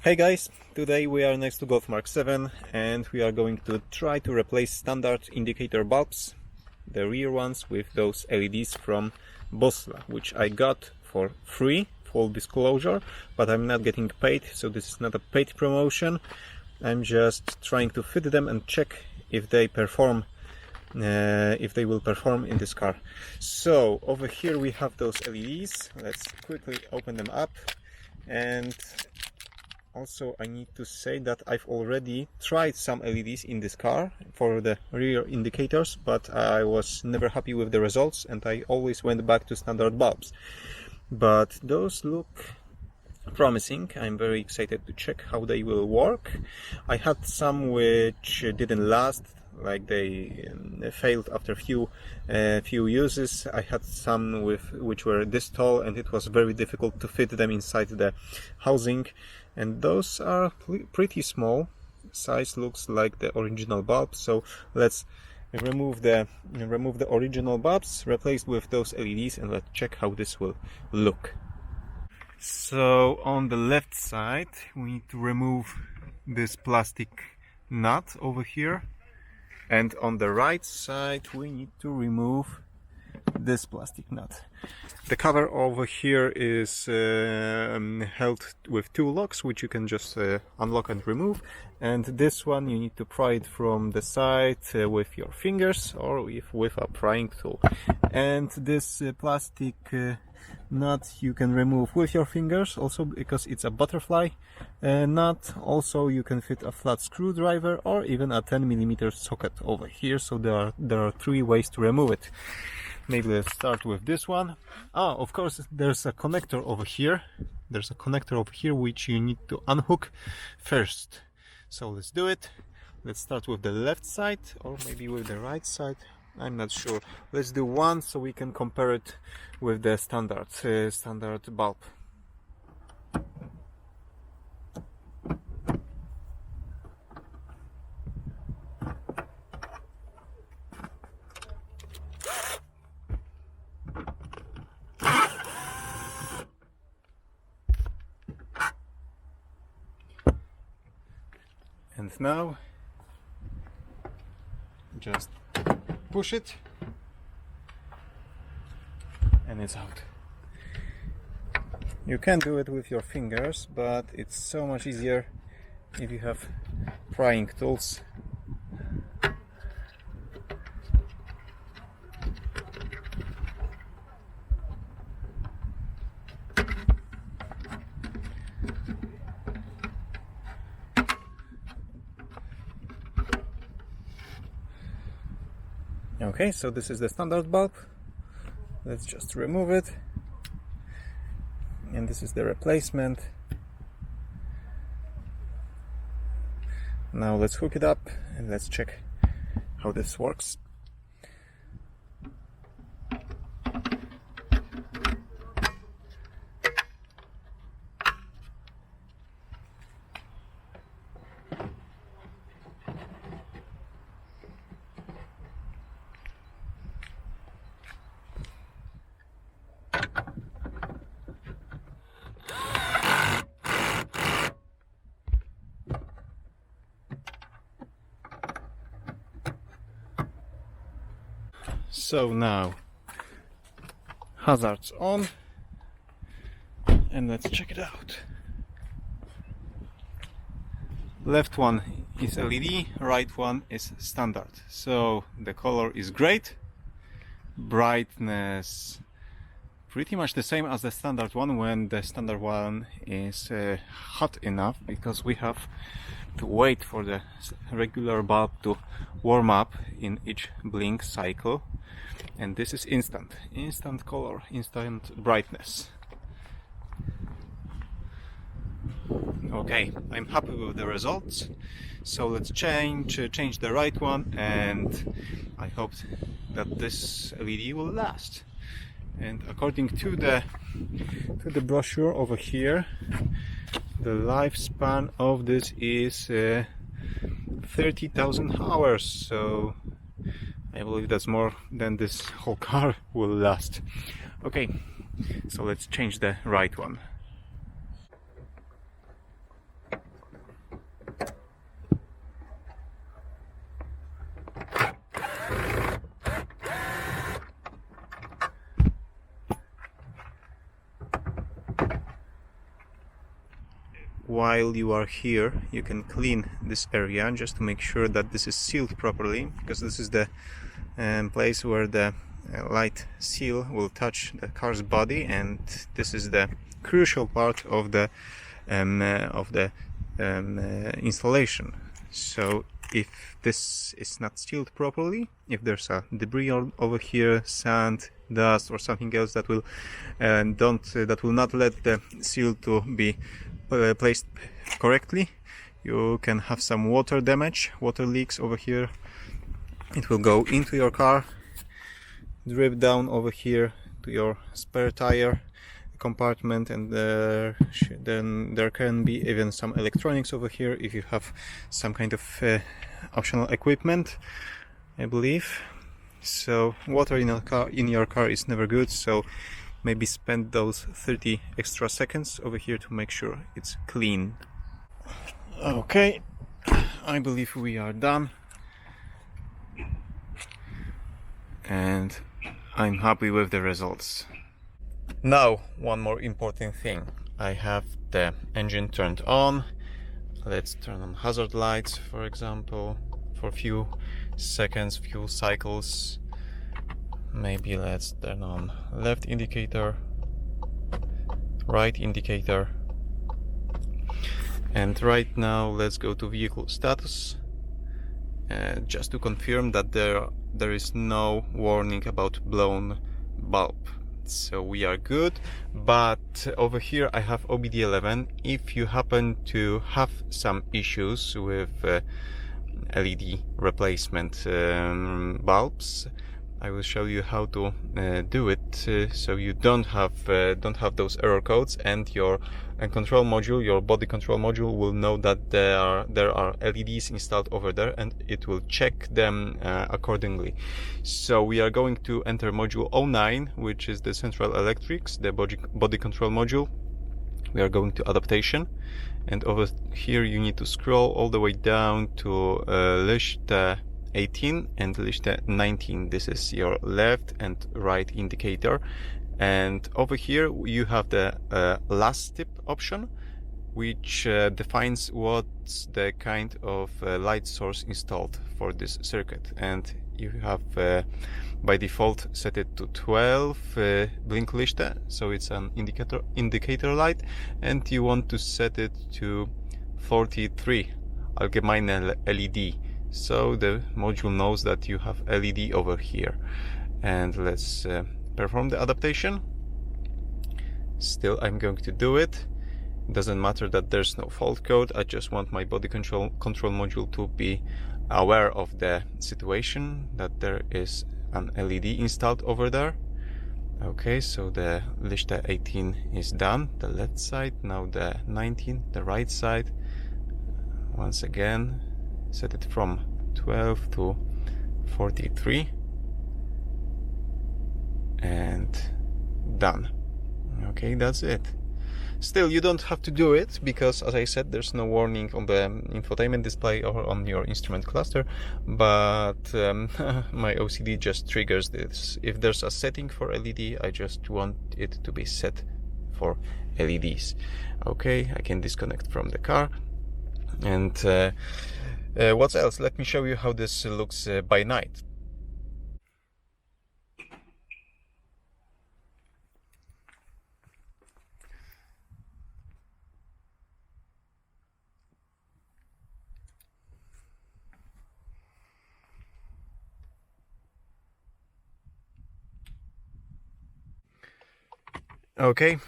Hey guys, today we are next to Golf MK7 and we are going to try to replace standard indicator bulbs, the rear ones, with those LEDs from Boslla, which I got for free, full disclosure, but I'm not getting paid, so this is not a paid promotion. I'm just trying to fit them and check if they perform, if they will perform in this car. So over here we have those LEDs. Let's quickly open them up. And also I need to say that I've already tried some LEDs in this car for the rear indicators, but I was never happy with the results and I always went back to standard bulbs. But those look promising. I'm very excited to check how they will work. I had some which didn't last, like they failed after few uses. I had some which were this tall and it was very difficult to fit them inside the housing, and those are pretty small. Size looks like the original bulb, so let's remove the original bulbs, replaced with those LEDs, and let's check how this will look. So on the left side we need to remove this plastic nut over here, and on the right side we need to remove this plastic nut. The cover over here is held with two locks, which you can just unlock and remove, and this one you need to pry it from the side with your fingers or with a prying tool. And this plastic nut you can remove with your fingers also, because it's a butterfly nut. Also you can fit a flat screwdriver or even a 10mm socket over here, so there are three ways to remove it. Maybe let's start with this one. Of course there's a connector over here. There's a connector over here which you need to unhook first. So let's do it. Let's start with the left side, or maybe with the right side. I'm not sure. Let's do one so we can compare it with the standard bulb. And now just push it and it's out. You can do it with your fingers, but it's so much easier if you have prying tools. Okay, so this is the standard bulb. Let's just remove it. And this is the replacement. Now let's hook it up and let's check how this works. So now hazards on, and let's check it out. Left one is LED, right one is standard. So the color is great, brightness pretty much the same as the standard one, when the standard one is hot enough, because we have to wait for the regular bulb to warm up in each blink cycle. And this is instant color, instant brightness. Okay, I'm happy with the results. So let's change the right one, and I hope that this LED will last. And according to the brochure over here, the lifespan of this is 30,000 hours. So I believe that's more than this whole car will last. Okay, so let's change the right one. while you are here, you can clean this area just to make sure that this is sealed properly, because this is the place where the light seal will touch the car's body, and this is the crucial part of the installation. So if this is not sealed properly, if there's a debris over here, sand, dust, or something else that will not let the seal to be placed correctly, you can have some water damage, water leaks over here. It will go into your car, drip down over here to your spare tire compartment, and then there can be even some electronics over here if you have some kind of optional equipment, I believe. So water in your car is never good, so maybe spend those 30 extra seconds over here to make sure it's clean. Okay, I believe we are done, and I'm happy with the results. Now, one more important thing. I have the engine turned on. Let's turn on hazard lights, for example, for a few seconds, few cycles. Maybe let's turn on left indicator, right indicator. And right now let's go to vehicle status, just to confirm that there is no warning about blown bulb. So we are good, but over here I have OBD11. If you happen to have some issues with LED replacement bulbs, I will show you how to do it, so you don't have those error codes, and your control module, your body control module, will know that there are LEDs installed over there, and it will check them accordingly. So we are going to enter module 09, which is the Central Electrics, the body control module. We are going to adaptation, and over here you need to scroll all the way down to list 18 and list 19. This is your left and right indicator, and over here you have the last tip option, which defines what's the kind of light source installed for this circuit, and you have by default set it to 12 Blinklichte, so it's an indicator light, and you want to set it to 43 Allgemeine LED, so the module knows that you have LED over here. And let's perform the adaptation. Still, I'm going to do it. It doesn't matter that there's no fault code. I just want my body control module to be aware of the situation, that there is an LED installed over there. Okay, so the list 18 is done, the left side. Now the 19, the right side. Once again, set it from 12 to 43 and done. Okay, that's it. Still, you don't have to do it, because as I said, there's no warning on the infotainment display or on your instrument cluster, but my OCD just triggers this. If there's a setting for LED, I just want it to be set for LEDs. Okay, I can disconnect from the car. And what else? Let me show you how this looks by night. Okay,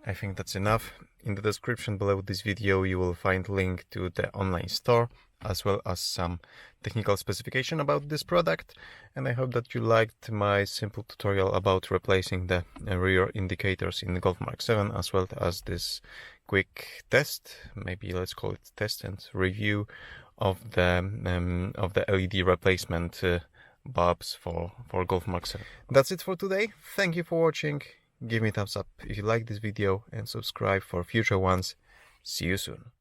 I think that's enough. In the description below this video you will find link to the online store, as well as some technical specification about this product, and I hope that you liked my simple tutorial about replacing the rear indicators in the Golf MK7, as well as this quick test, maybe let's call it test and review of the LED replacement bulbs for Golf MK7. That's it for today. Thank you for watching. Give me a thumbs up if you like this video and subscribe for future ones. See you soon.